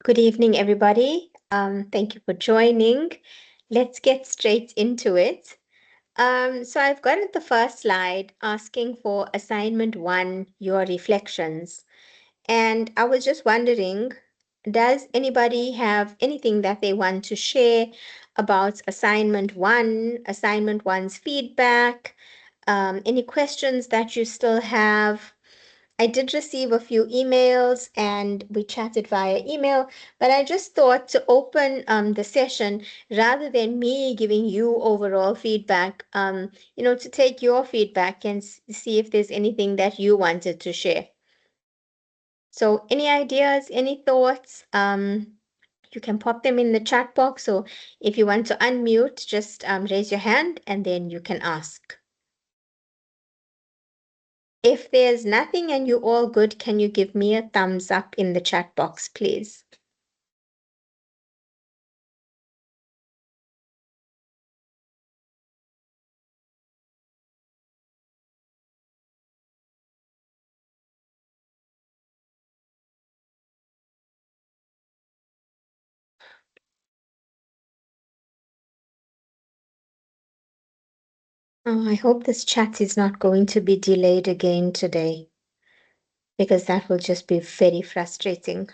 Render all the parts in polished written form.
Good evening, everybody. Thank you for joining. Let's get straight into it. So I've got at the first slide asking for assignment one, your reflections. And I was just wondering, does anybody have anything that they want to share about assignment one's feedback, any questions that you still have? I did receive a few emails and we chatted via email, but I just thought to open the session rather than me giving you overall feedback, to take your feedback and see if there's anything that you wanted to share. So, any ideas, any thoughts? You can pop them in the chat box, or if you want to unmute, just raise your hand and then you can ask. If there's nothing and you're all good, can you give me a thumbs up in the chat box, please? Oh, I hope this chat is not going to be delayed again today, because that will just be very frustrating.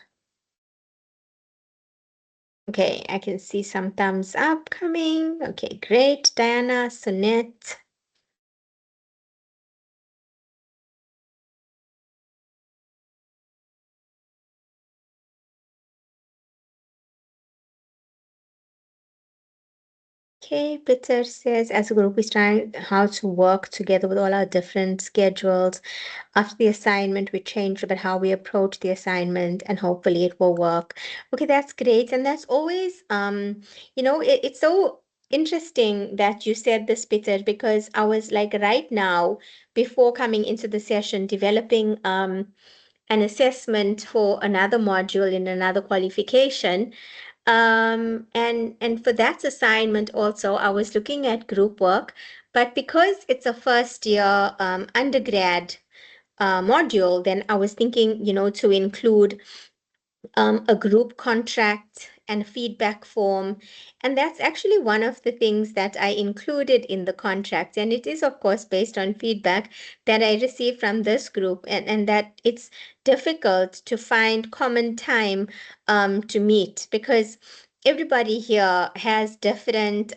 Okay, I can see some thumbs up coming. Okay, great. Diana, Sunette. Okay, Peter says, as a group, we're trying how to work together with all our different schedules. After the assignment, we changed about how we approach the assignment, and hopefully it will work. Okay, that's great. And that's always, it's so interesting that you said this, Peter, because I was like right now, before coming into the session, developing an assessment for another module in another qualification. And for that assignment also, I was looking at group work, but because it's a first year undergrad module, then I was thinking, to include a group contract and feedback form. And that's actually one of the things that I included in the contract. And it is, of course, based on feedback that I received from this group, and that it's difficult to find common time to meet because everybody here has different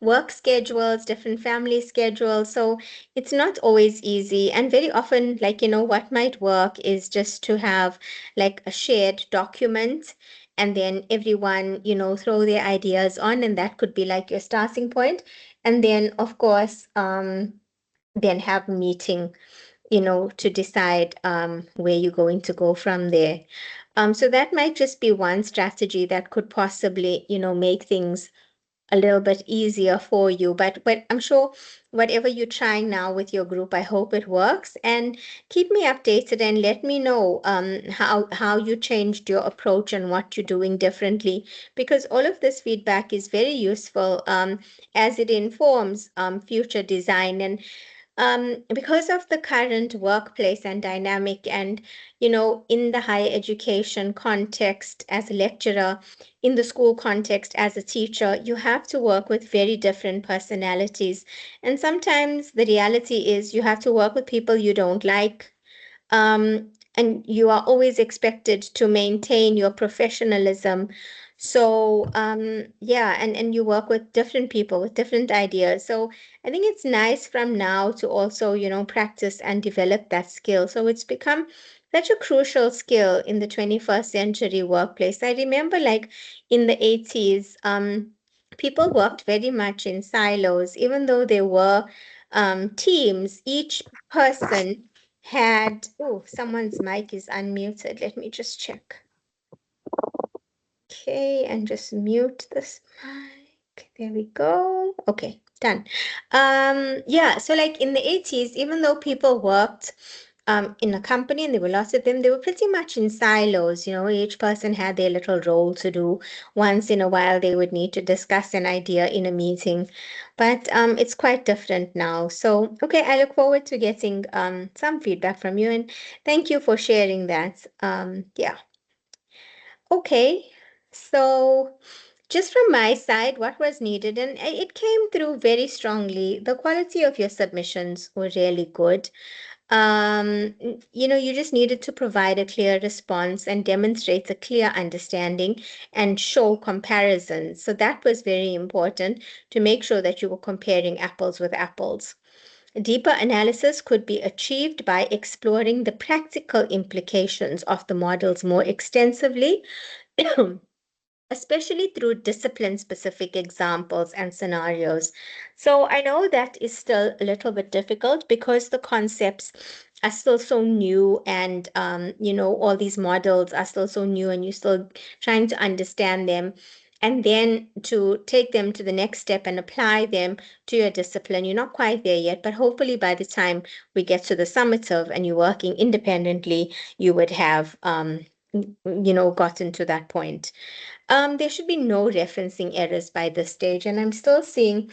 work schedules, different family schedules. So it's not always easy. And very often, like, what might work is just to have like a shared document and then everyone, throw their ideas on, and that could be like your starting point. And then, of course, then have a meeting, to decide where you're going to go from there. So that might just be one strategy that could possibly, make things a little bit easier for you. But I'm sure whatever you're trying now with your group, I hope it works. And keep me updated and let me know how you changed your approach and what you're doing differently, because all of this feedback is very useful as it informs future design. And because of the current workplace and dynamic, and in the higher education context as a lecturer, in the school context as a teacher, you have to work with very different personalities. And sometimes the reality is you have to work with people you don't like, and you are always expected to maintain your professionalism. So, yeah, and you work with different people with different ideas. So I think it's nice from now to also, practice and develop that skill. So it's become such a crucial skill in the 21st century workplace. I remember like in the 80s, people worked very much in silos, even though there were teams, each person had, oh, someone's mic is unmuted. Let me just check. Okay, and just mute this mic. There we go. Okay, done. Yeah, so like in the 80s, even though people worked in a company and there were lots of them, they were pretty much in silos. Each person had their little role to do. Once in a while, they would need to discuss an idea in a meeting, but it's quite different now. So, okay, I look forward to getting some feedback from you, and thank you for sharing that. Yeah. Okay, so just from my side, what was needed, and it came through very strongly. The quality of your submissions were really good. You just needed to provide a clear response and demonstrate a clear understanding and show comparisons. So that was very important to make sure that you were comparing apples with apples. Deeper analysis could be achieved by exploring the practical implications of the models more extensively, especially through discipline-specific examples and scenarios. So I know that is still a little bit difficult because the concepts are still so new, and all these models are still so new, and you're still trying to understand them. And then to take them to the next step and apply them to your discipline, you're not quite there yet, but hopefully by the time we get to the summative and you're working independently, you would have gotten to that point. There should be no referencing errors by this stage, and I'm still seeing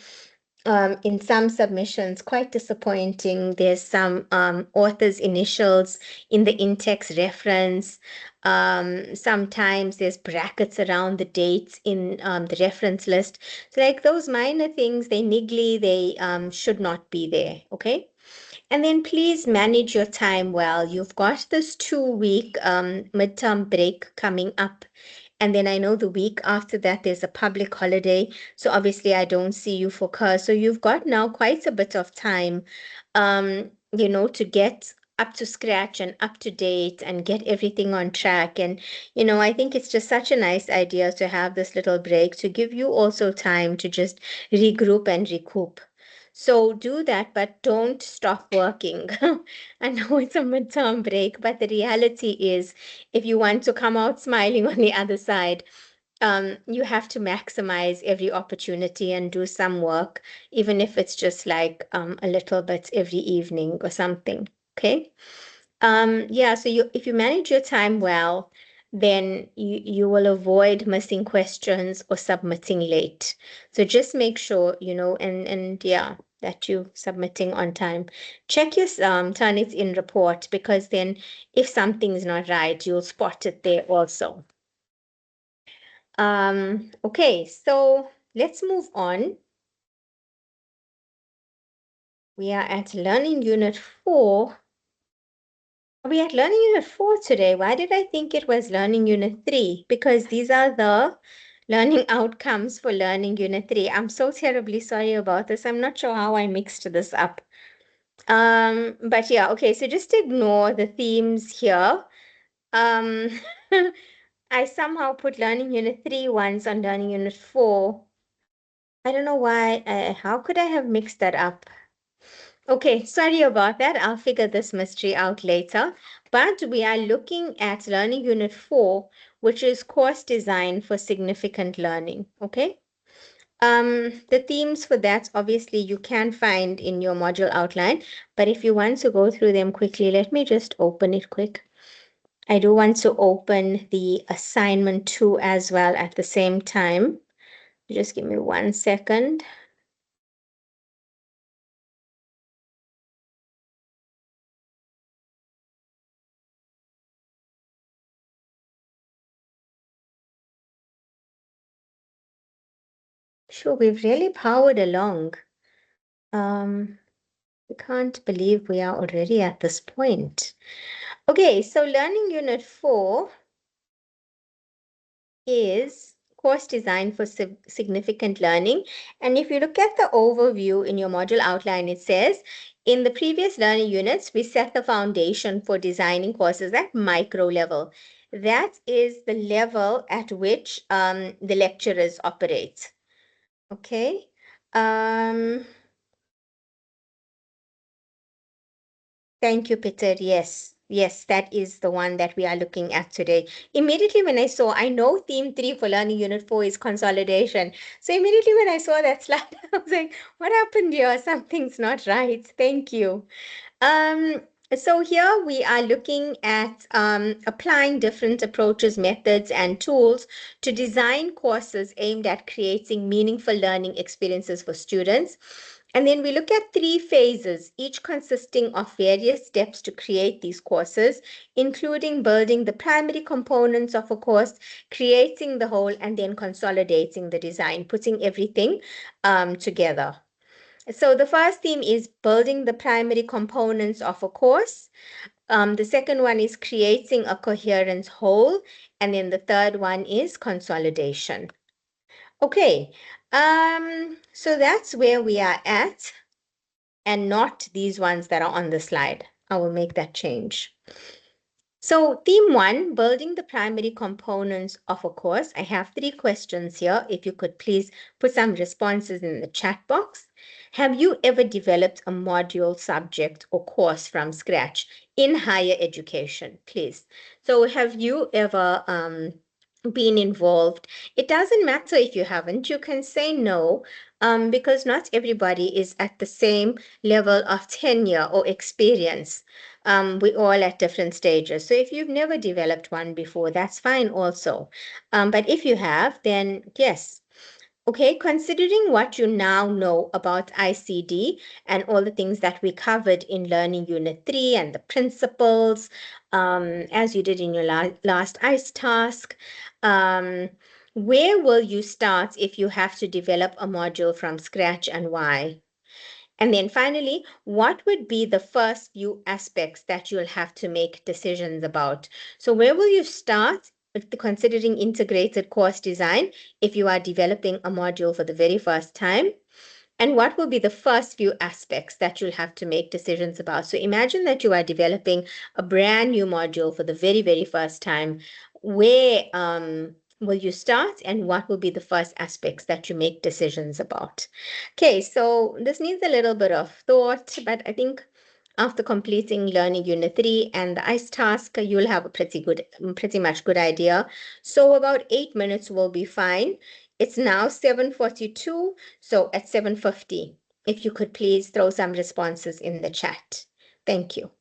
in some submissions quite disappointing. There's some author's initials in the in-text reference. Sometimes there's brackets around the dates in the reference list. So like those minor things, they niggly, they should not be there, okay? And then please manage your time well. You've got this 2-week midterm break coming up. And then I know the week after that, there's a public holiday. So obviously, I don't see you for CURS. So you've got now quite a bit of time, to get up to scratch and up to date and get everything on track. And, I think it's just such a nice idea to have this little break to give you also time to just regroup and recoup. So do that, but don't stop working. I know it's a midterm break, but the reality is if you want to come out smiling on the other side, you have to maximize every opportunity and do some work, even if it's just like a little bit every evening or something. Okay. Yeah, so if you manage your time well, then you will avoid missing questions or submitting late. So just make sure, and yeah, that you submitting on time. Check your Turnitin report, because then if something's not right, you'll spot it there also. Okay, so let's move on. We are at Learning Unit 4. We had Learning Unit 4 today. Why did I think it was Learning Unit 3? Because these are the learning outcomes for Learning Unit 3. I'm so terribly sorry about this. I'm not sure how I mixed this up. But yeah, okay, so just ignore the themes here. Um, I somehow put Learning Unit 3 once on Learning Unit 4. I don't know why. How could I have mixed that up? Okay, sorry about that. I'll figure this mystery out later. But we are looking at Learning Unit 4, which is course design for significant learning. Okay. The themes for that, obviously, you can find in your module outline. But if you want to go through them quickly, let me just open it quick. I do want to open the assignment 2 as well at the same time. Just give me 1 second. Sure, we've really powered along. I can't believe we are already at this point. Okay, so Learning Unit 4 is course design for significant learning. And if you look at the overview in your module outline, it says, in the previous learning units, we set the foundation for designing courses at micro level. That is the level at which the lecturers operate. Okay. Thank you, Peter. Yes, yes, that is the one that we are looking at today. Immediately when I know theme 3 for Learning Unit 4 is consolidation. So immediately when I saw that slide, I was like, what happened here? Something's not right. Thank you. Um, so here we are looking at applying different approaches, methods, and tools to design courses aimed at creating meaningful learning experiences for students. And then we look at 3 phases, each consisting of various steps to create these courses, including building the primary components of a course, creating the whole, and then consolidating the design, putting everything together. So the first theme is building the primary components of a course. The second one is creating a coherent whole. And then the third one is consolidation. Okay, so that's where we are at, and not these ones that are on the slide. I will make that change. So theme 1, building the primary components of a course. I have 3 questions here. If you could please put some responses in the chat box. Have you ever developed a module, subject, or course from scratch in higher education? Please. So have you ever been involved? It doesn't matter if you haven't. You can say no, because not everybody is at the same level of tenure or experience. We all at different stages. So if you've never developed one before, that's fine also. But if you have, then yes. Okay, considering what you now know about ICD and all the things that we covered in Learning Unit 3 and the principles, as you did in your last ICE task, where will you start if you have to develop a module from scratch, and why? And then finally, what would be the first few aspects that you'll have to make decisions about? So where will you start with considering integrated course design if you are developing a module for the very first time? And what will be the first few aspects that you'll have to make decisions about? So imagine that you are developing a brand new module for the very, very first time. Where will you start, and what will be the first aspects that you make decisions about? Okay, so this needs a little bit of thought, but I think after completing Learning Unit 3 and the ICE task, you'll have a pretty much good idea. So about 8 minutes will be fine. It's now 7:42, so at 7:50, if you could please throw some responses in the chat. Thank you.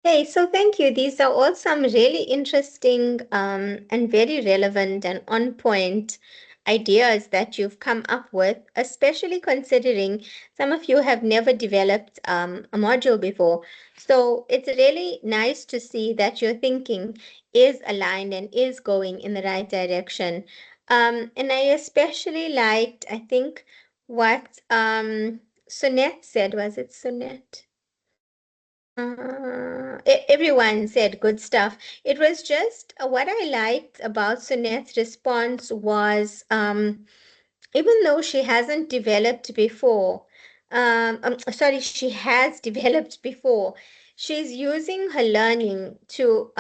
Hey, so thank you. These are all some really interesting and very relevant and on point ideas that you've come up with, especially considering some of you have never developed a module before. So it's really nice to see that your thinking is aligned and is going in the right direction. And I especially liked, I think, what Sunette said. Was it Sunette? Everyone said good stuff. It was just what I liked about Sunet's response was even though she hasn't developed before, sorry, she has developed before, she's using her learning to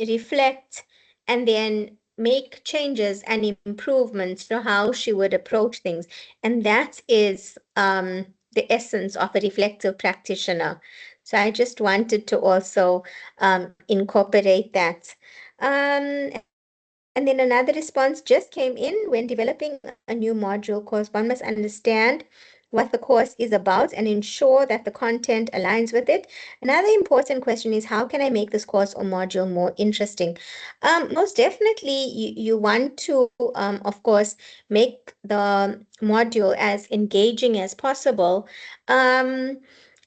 reflect and then make changes and improvements to how she would approach things. And that is the essence of a reflective practitioner. So I just wanted to also incorporate that. And then another response just came in when developing a new module course. One must understand what the course is about and ensure that the content aligns with it. Another important question is how can I make this course or module more interesting? Most definitely, you want to, of course, make the module as engaging as possible. Um,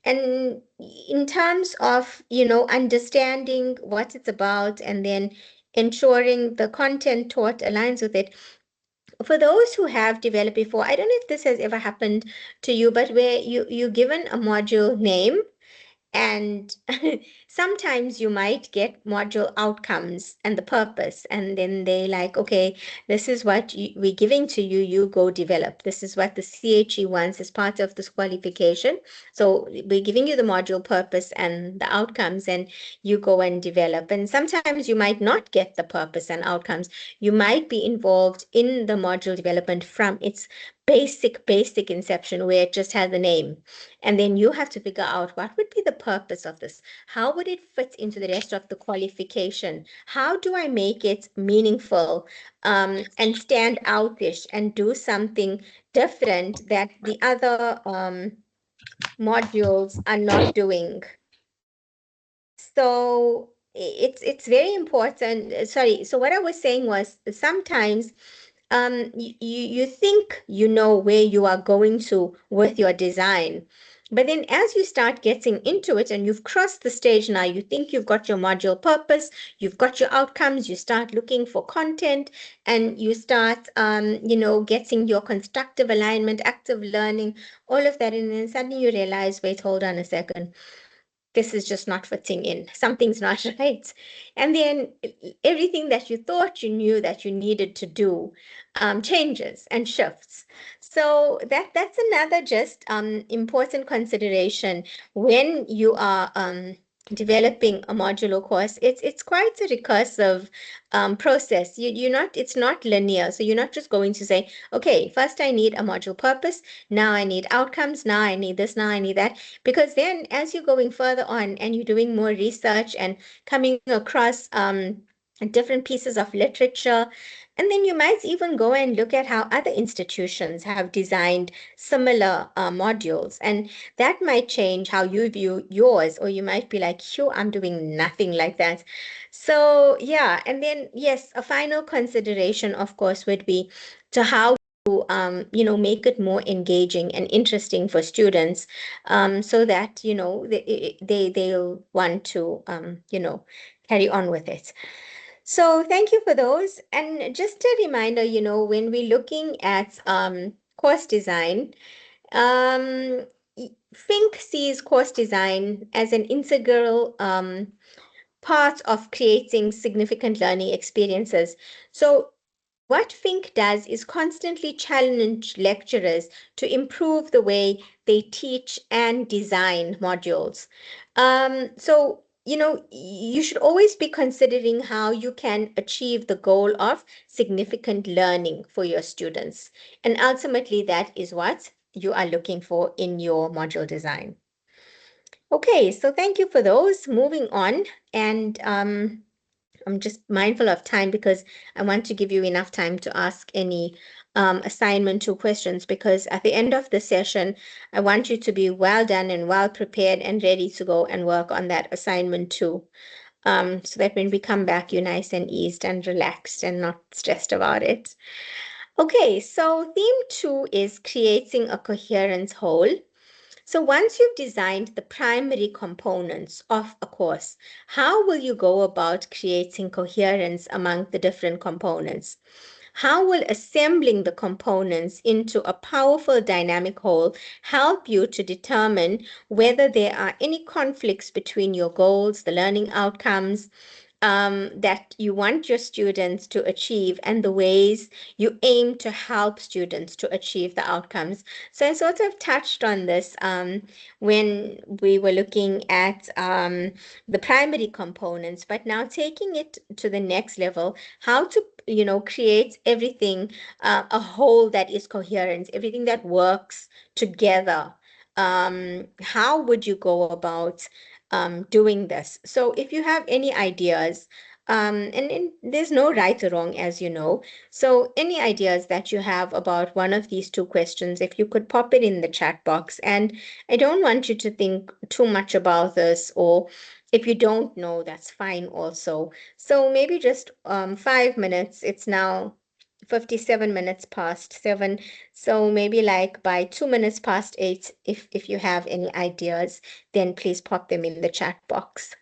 and in terms of, understanding what it's about and then ensuring the content taught aligns with it. For those who have developed before, I don't know if this has ever happened to you, but where you're given a module name and sometimes you might get module outcomes and the purpose, and then they like, okay, this is what we're giving to you, you go develop. This is what the CHE wants as part of this qualification. So we're giving you the module purpose and the outcomes, and you go and develop. And sometimes you might not get the purpose and outcomes. You might be involved in the module development from its basic inception where it just has a name, and then you have to figure out what would be the purpose of this. How would it fit into the rest of the qualification? How do I make it meaningful and stand outish and do something different that the other modules are not doing? So it's very important. Sorry. So what I was saying was sometimes you think you know where you are going to with your design, but then as you start getting into it and you've crossed the stage now, you think you've got your module purpose, you've got your outcomes, you start looking for content, and you start getting your constructive alignment, active learning, all of that, and then suddenly you realize, wait, hold on a second, this is just not fitting in. Something's not right. And then everything that you thought you knew that you needed to do changes and shifts. So that's another just important consideration when you are developing a modular course. It's quite a recursive process. You're not, it's not linear. So you're not just going to say, okay, first I need a module purpose, now I need outcomes, now I need this, now I need that, because then as you're going further on and you're doing more research and coming across different pieces of literature, and then you might even go and look at how other institutions have designed similar modules, and that might change how you view yours, or you might be like, sure, I'm doing nothing like that. So yeah, and then yes, a final consideration, of course, would be to how make it more engaging and interesting for students, so that, they'll want to, carry on with it. So thank you for those. And just a reminder, when we're looking at course design, um, Fink sees course design as an integral part of creating significant learning experiences. So what Fink does is constantly challenge lecturers to improve the way they teach and design modules. So, you should always be considering how you can achieve the goal of significant learning for your students. And ultimately, that is what you are looking for in your module design. Okay, so thank you for those. Moving on. And I'm just mindful of time because I want to give you enough time to ask any assignment 2 questions, because at the end of the session, I want you to be well done and well prepared and ready to go and work on that assignment 2. So that when we come back, you're nice and eased and relaxed and not stressed about it. Okay, so theme 2 is creating a coherence whole. So once you've designed the primary components of a course, how will you go about creating coherence among the different components? How will assembling the components into a powerful dynamic whole help you to determine whether there are any conflicts between your goals, the learning outcomes, that you want your students to achieve, and the ways you aim to help students to achieve the outcomes? So I sort of touched on this when we were looking at the primary components, but now taking it to the next level, how to create everything, a whole that is coherent, everything that works together. How would you go about doing this? So if you have any ideas, and there's no right or wrong, as you know. So any ideas that you have about one of these 2 questions, if you could pop it in the chat box. And I don't want you to think too much about this, or if you don't know, that's fine also. So maybe just 5 minutes. It's now 57 minutes past 7. So maybe like by 2 minutes past 8, if you have any ideas, then please pop them in the chat box.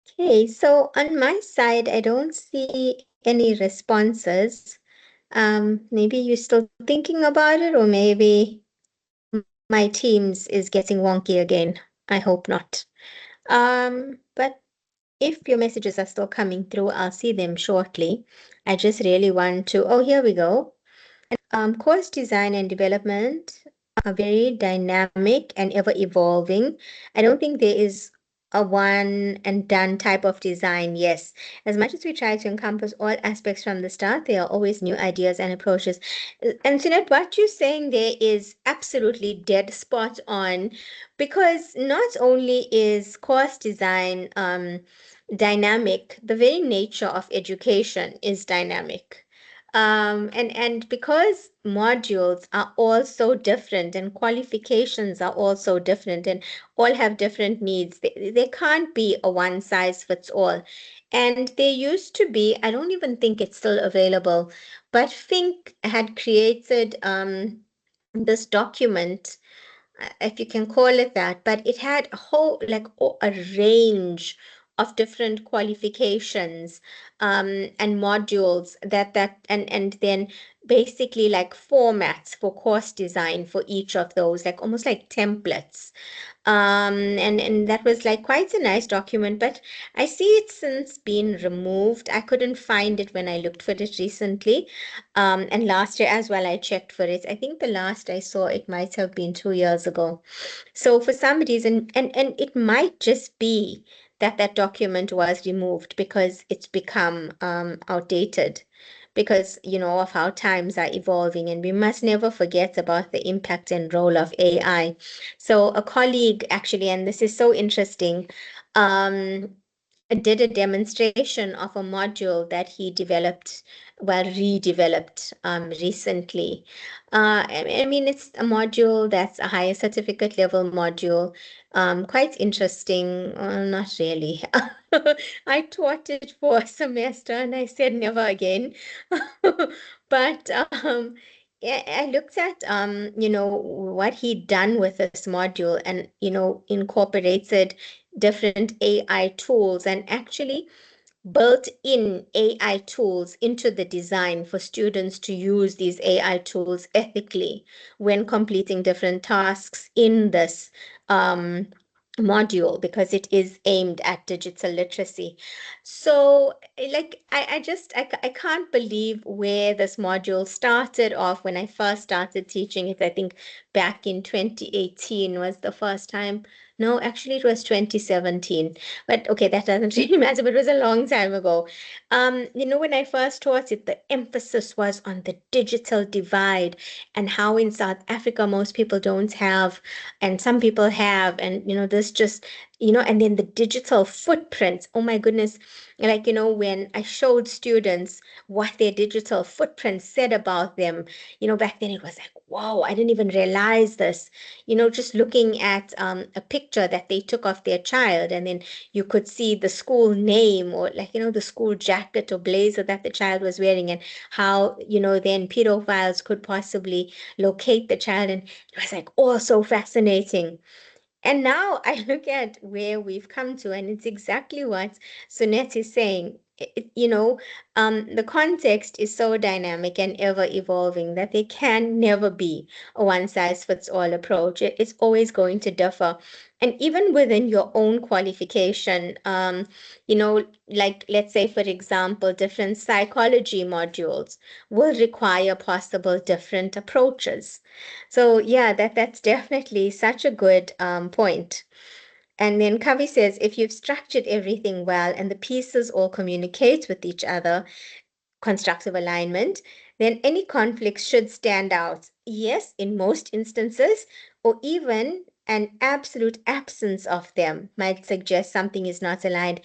Okay, so on my side, I don't see any responses. Maybe you're still thinking about it, or maybe my Teams is getting wonky again. I hope not. But if your messages are still coming through, I'll see them shortly. I just really want to. Oh, here we go. Course design and development are very dynamic and ever evolving. I don't think there is a one and done type of design. Yes, as much as we try to encompass all aspects from the start, there are always new ideas and approaches. And Sunette, what you're saying there is absolutely dead spot on, because not only is course design dynamic, the very nature of education is dynamic. And because modules are all so different and qualifications are all so different and all have different needs, there can't be a one size fits all. And there used to be, I don't even think it's still available, but Fink had created this document, if you can call it that, but it had a whole, like a range of different qualifications and modules and then basically like formats for course design for each of those, like almost like templates. And that was like quite a nice document, but I see it's since been removed. I couldn't find it when I looked for it recently. And last year as well, I checked for it. I think the last I saw it might have been 2 years ago. So for some reason, and it might just be that that document was removed because it's become outdated, because of how times are evolving, and we must never forget about the impact and role of AI. So a colleague actually, and this is so interesting, um, did a demonstration of a module that he developed, well, redeveloped recently. I mean, it's a module that's a higher certificate level module. Quite interesting. Not really. I taught it for a semester and I said never again. But I looked at what he'd done with this module and incorporated different AI tools and actually built in AI tools into the design for students to use these AI tools ethically when completing different tasks in this um, module, because it is aimed at digital literacy. So, like, I can't believe where this module started off when I first started teaching it. I think back in 2018 was the first time. No, actually, it was 2017. But okay, that doesn't really matter, but it was a long time ago. When I first taught it, the emphasis was on the digital divide and how in South Africa most people don't have, and some people have, and this just, and then the digital footprint. Oh my goodness. Like, when I showed students what their digital footprint said about them, back then it was like, whoa, I didn't even realize this. Just looking at a picture that they took of their child, and then you could see the school name, or like the school jacket or blazer that the child was wearing, and how then pedophiles could possibly locate the child, and it was like all so fascinating. And now I look at where we've come to, and it's exactly what Sunette is saying. The context is so dynamic and ever evolving that there can never be a one size fits all approach. It's always going to differ. And even within your own qualification, like let's say, for example, different psychology modules will require possible different approaches. So yeah, that's definitely such a good point. And then Kavi says, if you've structured everything well and the pieces all communicate with each other, constructive alignment, then any conflicts should stand out. Yes, in most instances, or even an absolute absence of them might suggest something is not aligned.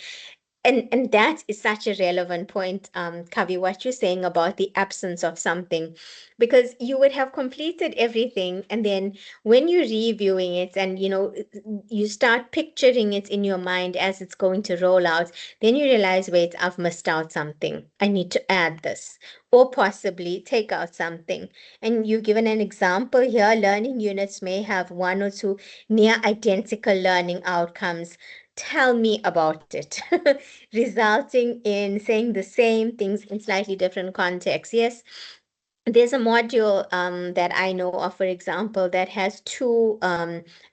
And that is such a relevant point, Kavi, what you're saying about the absence of something, because you would have completed everything, and then when you're reviewing it, and you start picturing it in your mind as it's going to roll out, then you realize, wait, I've missed out something. I need to add this, or possibly take out something. And you've given an example here. Learning units may have one or two near identical learning outcomes. Tell me about it, resulting in saying the same things in slightly different contexts. Yes, there's a module that I know of, for example, that has two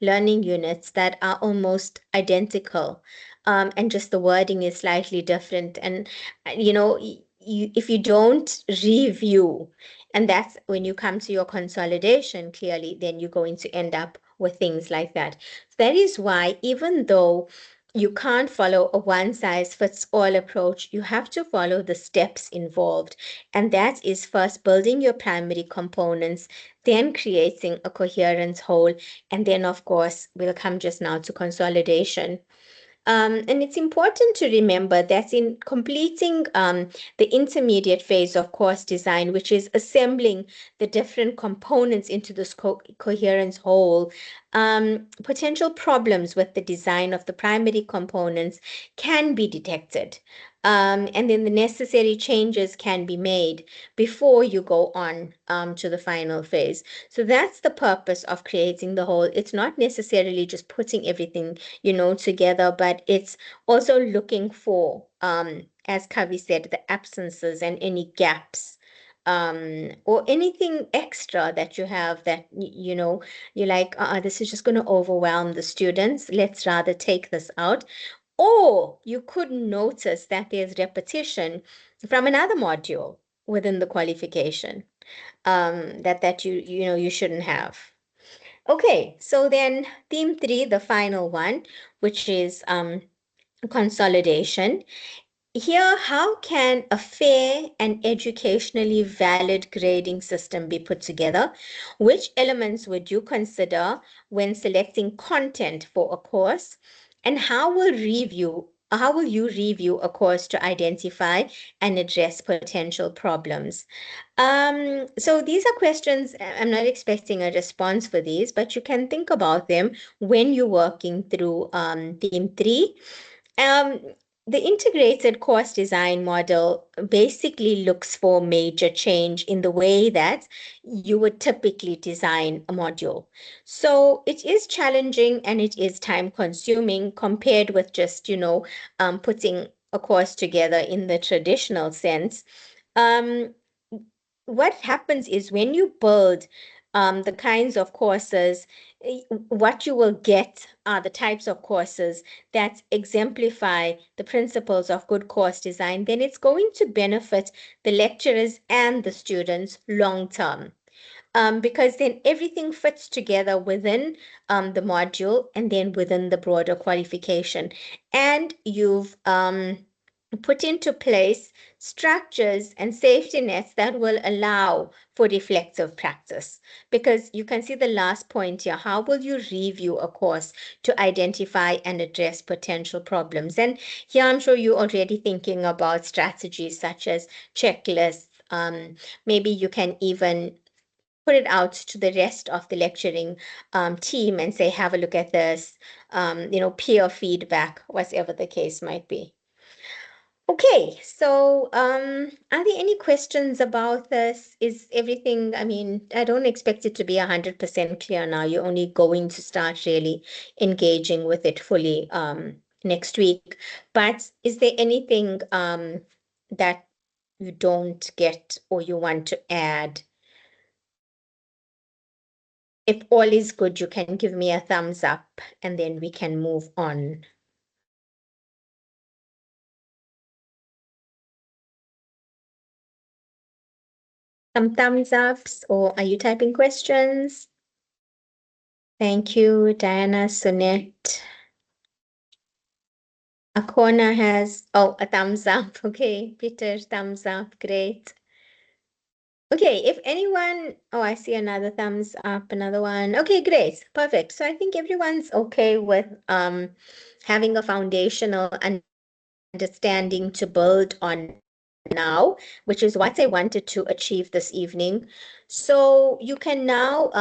learning units that are almost identical, and just the wording is slightly different. And if you don't review, and that's when you come to your consolidation, clearly, then you're going to end up with things like that. That is why, even though you can't follow a one size fits all approach, you have to follow the steps involved. And that is first building your primary components, then creating a coherence whole, and then, of course, we'll come just now to consolidation. And it's important to remember that in completing the intermediate phase of course design, which is assembling the different components into this coherence whole, potential problems with the design of the primary components can be detected. And then the necessary changes can be made before you go on to the final phase. So that's the purpose of creating the whole. It's not necessarily just putting everything together, but it's also looking for, as Kavi said, the absences and any gaps, or anything extra that you have that, you're like, this is just going to overwhelm the students. Let's rather take this out. Or you could notice that there's repetition from another module within the qualification, that you shouldn't have. Okay, so then theme 3, the final one, which is consolidation. Here, how can a fair and educationally valid grading system be put together? Which elements would you consider when selecting content for a course? And how will you review a course to identify and address potential problems? So these are questions. I'm not expecting a response for these, but you can think about them when you're working through theme 3. Um, the integrated course design model basically looks for major change in the way that you would typically design a module. So it is challenging and it is time consuming compared with just, putting a course together in the traditional sense. Um, what happens is when you build the kinds of courses, what you will get are the types of courses that exemplify the principles of good course design, then it's going to benefit the lecturers and the students long term. Because then everything fits together within the module and then within the broader qualification. And you've put into place structures and safety nets that will allow for reflective practice. Because you can see the last point here, how will you review a course to identify and address potential problems? And here I'm sure you're already thinking about strategies such as checklists. Maybe you can even put it out to the rest of the lecturing team and say, have a look at this, peer feedback, whatever the case might be. Okay, so are there any questions about this? Is everything, I mean, I don't expect it to be 100% clear now. You're only going to start really engaging with it fully next week. But is there anything that you don't get or you want to add? If all is good, you can give me a thumbs up and then we can move on. Some thumbs ups, or are you typing questions? Thank you, Diana, Sunette. Akona has, a thumbs up. Okay, Peter, thumbs up. Great. Okay, if anyone, I see another thumbs up, another one. Okay, great. Perfect. So I think everyone's okay with having a foundational understanding to build on now, which is what I wanted to achieve this evening. So you can now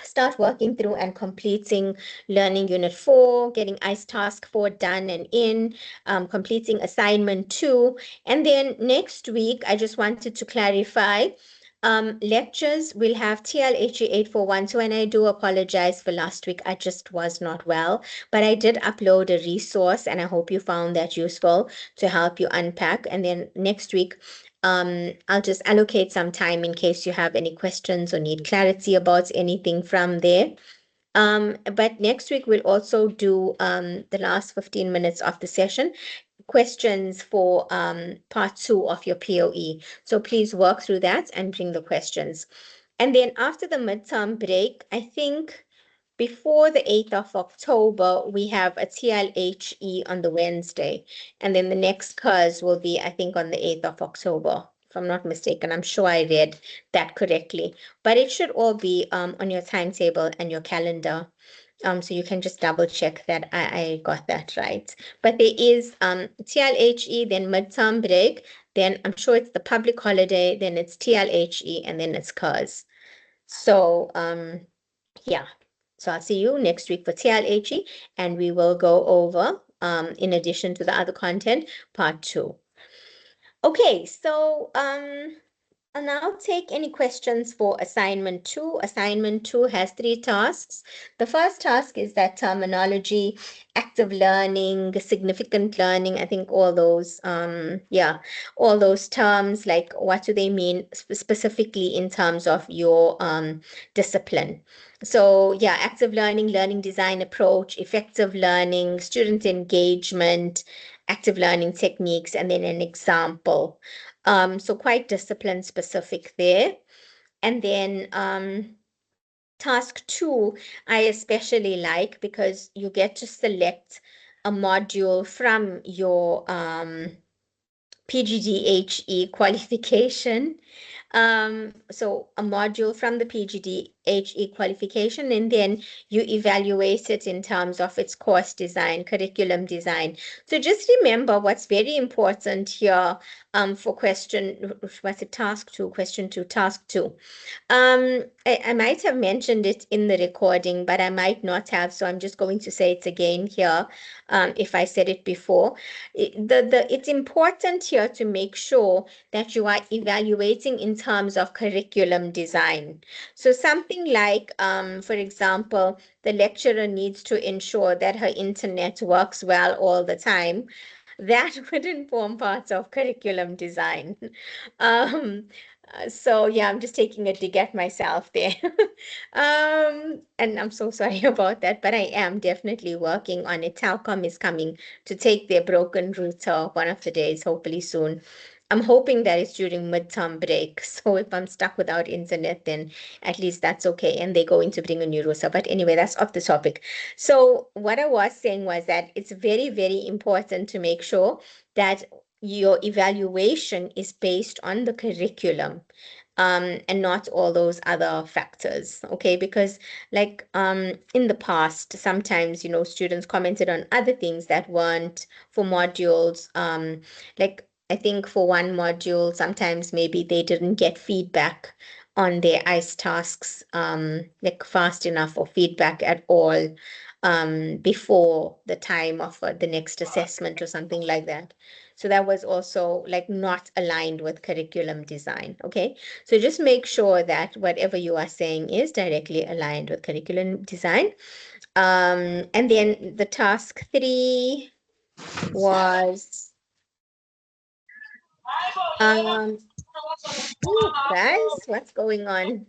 start working through and completing learning unit 4, getting ICE task 4 done and in, completing assignment 2. And then next week, I just wanted to clarify Lectures, we'll have TLHE 8412, and I do apologize for last week. I just was not well, but I did upload a resource, and I hope you found that useful to help you unpack. And then next week, I'll just allocate some time in case you have any questions or need clarity about anything from there. But next week we'll also do the last 15 minutes of the session, questions for part 2 of your POE. So please work through that and bring the questions. And then after the midterm break, I think before the 8th of October, we have a TLHE on the Wednesday. And then the next CURS will be, I think, on the 8th of October, if I'm not mistaken. I'm sure I read that correctly. But it should all be on your timetable and your calendar. So you can just double check that I got that right. But there is TLHE, then midterm break, then I'm sure it's the public holiday, then it's TLHE, and then it's CURS. So yeah. So I'll see you next week for TLHE, and we will go over, in addition to the other content, part 2. Okay, so I'll now take any questions for assignment 2. Assignment 2 has 3 tasks. The first task is that terminology, active learning, significant learning. I think all those, all those terms, like what do they mean specifically in terms of your discipline. So yeah, active learning, learning design approach, effective learning, student engagement, active learning techniques, and then an example. So quite discipline specific there. And then task 2, I especially like because you get to select a module from your PGDHE qualification. So a module from the PGDHE qualification, and then you evaluate it in terms of its course design, curriculum design. So just remember what's very important here for question, what's it, task 2, question 2, task 2. I might have mentioned it in the recording, but I might not have, so I'm just going to say it again here, if I said it before. It's important here to make sure that you are evaluating in terms of curriculum design. So something like, for example, the lecturer needs to ensure that her internet works well all the time. That wouldn't form part of curriculum design. Um, so yeah, I'm just taking a dig at myself there. And I'm so sorry about that, but I am definitely working on it. Telcom is coming to take their broken router one of the days, hopefully soon. I'm hoping that it's during midterm break. So if I'm stuck without internet, then at least that's okay. And they're going to bring a new router. But anyway, that's off the topic. So what I was saying was that it's very, very important to make sure that your evaluation is based on the curriculum, and not all those other factors, okay? Because like in the past, sometimes, students commented on other things that weren't for modules. Like I think for one module, sometimes maybe they didn't get feedback on their ICE tasks, like fast enough, or feedback at all, before the time of the next assessment or something like that. So that was also like not aligned with curriculum design. Okay. So just make sure that whatever you are saying is directly aligned with curriculum design. And then the task 3 was, um, ooh, guys, what's going on?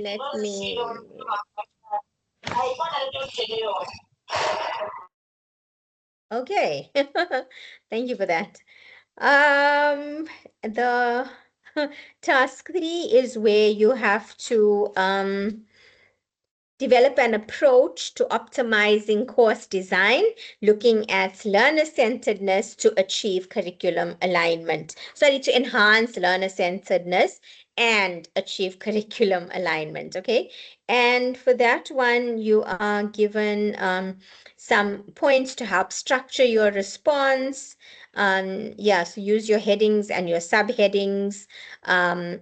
Let me, okay. Thank you for that. The task 3 is where you have to develop an approach to optimizing course design, looking at learner-centeredness to achieve curriculum alignment. Sorry, to enhance learner-centeredness and achieve curriculum alignment, okay? And for that one, you are given some points to help structure your response. Yeah, so use your headings and your subheadings.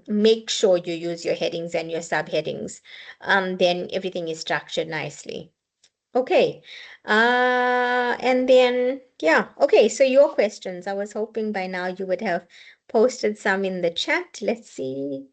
Make sure you use your headings and your subheadings. Then everything is structured nicely. Okay. And then, yeah. Okay, so your questions. I was hoping by now you would have posted some in the chat. Let's see.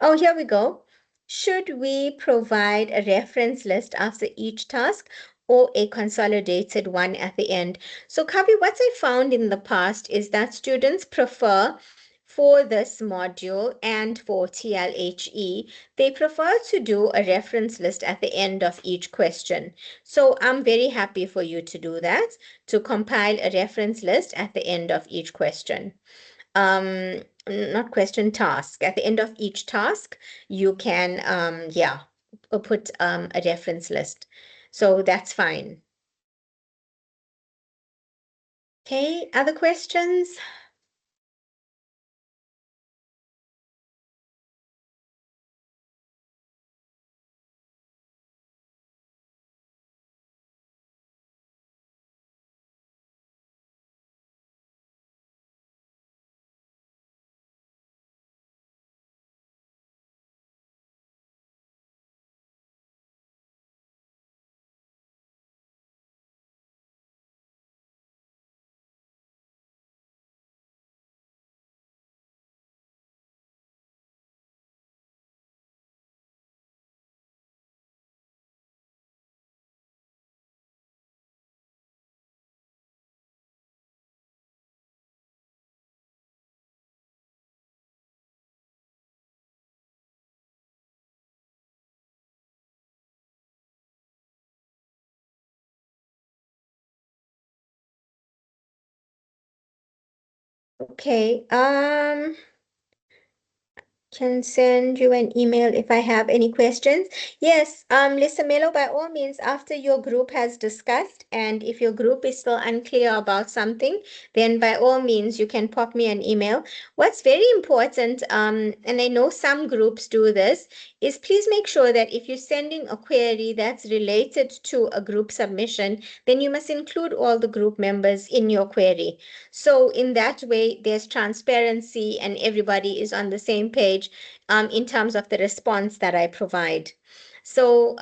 Oh, here we go. Should we provide a reference list after each task or a consolidated one at the end? So, Kavi, what I found in the past is that students prefer for this module and for TLHE, they prefer to do a reference list at the end of each question. So, I'm very happy for you to do that, to compile a reference list at the end of each question. Not question, task. At the end of each task, you can, yeah, put a reference list. So that's fine. Okay, other questions? Okay, can send you an email if I have any questions. Yes, Lisa Melo, by all means, after your group has discussed, and if your group is still unclear about something, then by all means, you can pop me an email. What's very important, and I know some groups do this, is please make sure that if you're sending a query that's related to a group submission, then you must include all the group members in your query. So in that way, there's transparency and everybody is on the same page in terms of the response that I provide. So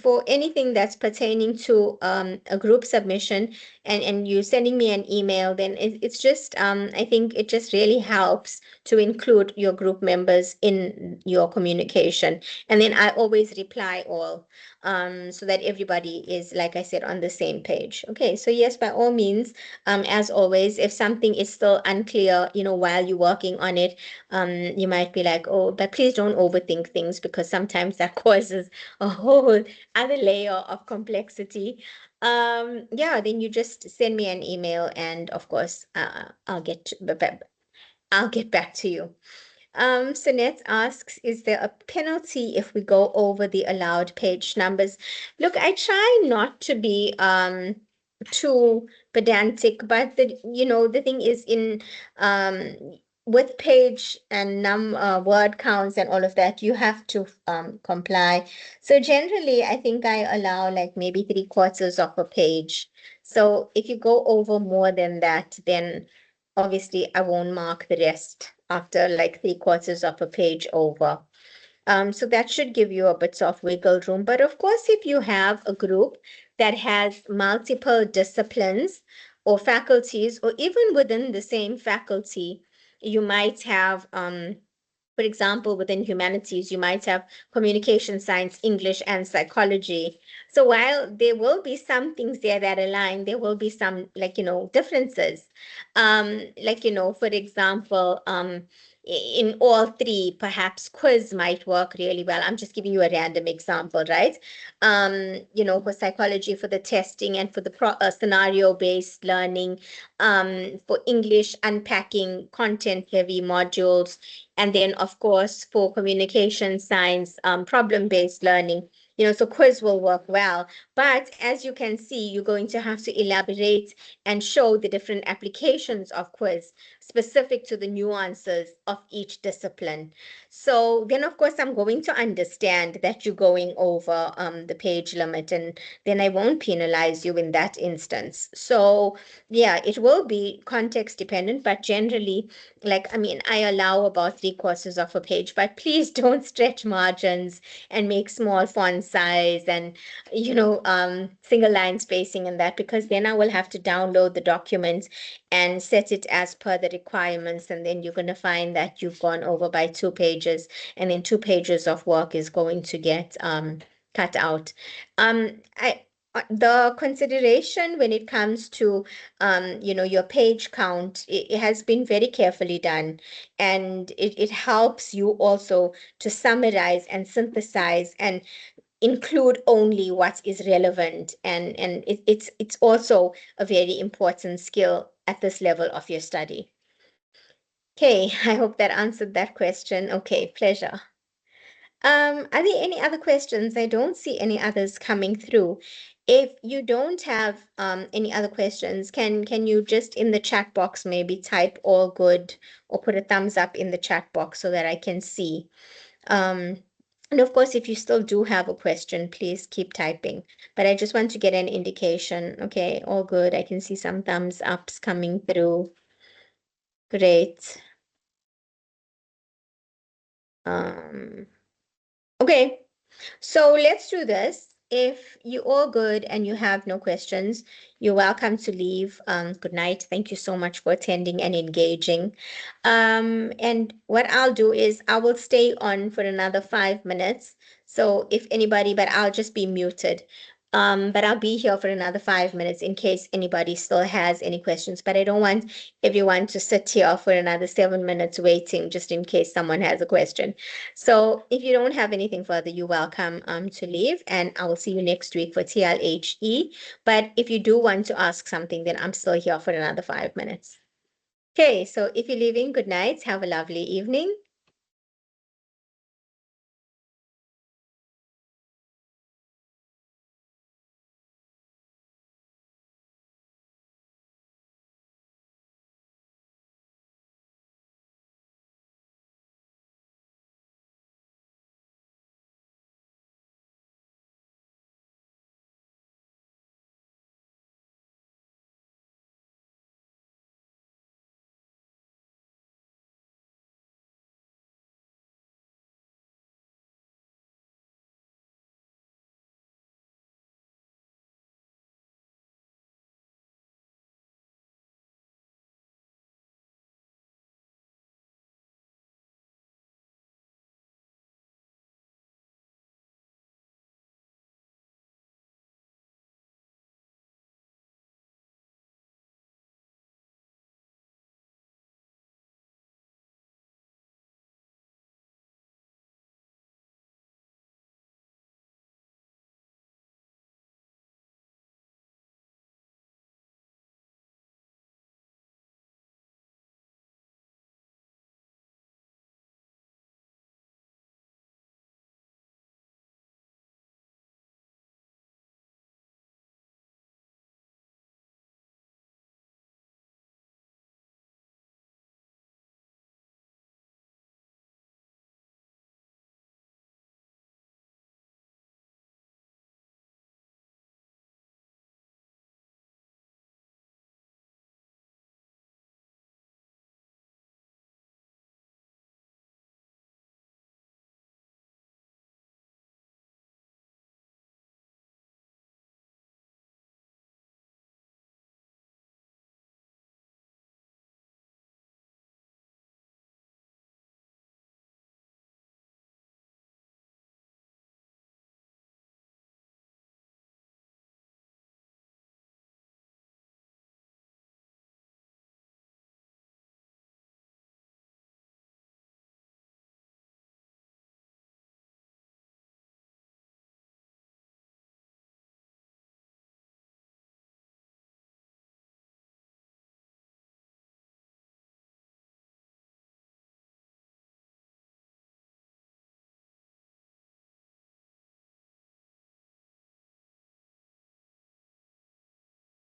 for anything that's pertaining to a group submission and you sending me an email, then it's just, I think it just really helps to include your group members in your communication. And then I always reply all so that everybody is, like I said, on the same page. Okay, so yes, by all means, as always, if something is still unclear, while you're working on it, you might be like, oh, but please don't overthink things because sometimes that causes a whole other layer of complexity. Yeah, then you just send me an email, and of course, I'll get back to you. Sunette asks, is there a penalty if we go over the allowed page numbers? Look, I try not to be too pedantic, but the thing is in um with page and word counts and all of that, you have to comply. So generally, I think I allow like maybe 3/4 of a page. So if you go over more than that, then obviously I won't mark the rest after like 3/4 of a page over. So that should give you a bit of wiggle room. But of course, if you have a group that has multiple disciplines or faculties, or even within the same faculty, you might have for example, within humanities, you might have communication science, English, and psychology. So while there will be some things there that align, there will be some, like, differences. Like, for example, in all three, perhaps quiz might work really well. I'm just giving you a random example, right? For psychology, for the testing and for the scenario-based learning, for English, unpacking content-heavy modules, and then, of course, for communication science, problem-based learning, so quiz will work well. But as you can see, you're going to have to elaborate and show the different applications of quiz specific to the nuances of each discipline. So then, of course, I'm going to understand that you're going over the page limit, and then I won't penalize you in that instance. So yeah, it will be context dependent, but generally, like, I mean, I allow about 3/4 of a page, but please don't stretch margins and make small fonts font size and, single line spacing and that, because then I will have to download the documents and set it as per the requirements. And then you're going to find that you've gone over by 2 pages, and then 2 pages of work is going to get cut out. The consideration when it comes to your page count, it has been very carefully done, and it helps you also to summarize and synthesize and include only what is relevant, and it's also a very important skill at this level of your study. Okay, I hope that answered that question. Okay, pleasure. Are there any other questions? I don't see any others coming through. If you don't have any other questions, can you just in the chat box maybe type all good or put a thumbs up in the chat box so that I can see? Um, and of course, if you still do have a question, please keep typing. But I just want to get an indication. Okay, all good. I can see some thumbs ups coming through. Great. Um, okay. So let's do this. If you're all good and you have no questions, you're welcome to leave. Good night. Thank you so much for attending and engaging. And what I'll do is I will stay on for another 5 minutes. So if anybody, but I'll just be muted. But I'll be here for another 5 minutes in case anybody still has any questions. But I don't want everyone to sit here for another 7 minutes waiting just in case someone has a question. So if you don't have anything further, you're welcome to leave, and I will see you next week for TLHE. But if you do want to ask something, then I'm still here for another 5 minutes. Okay, so if you're leaving, good night. Have a lovely evening.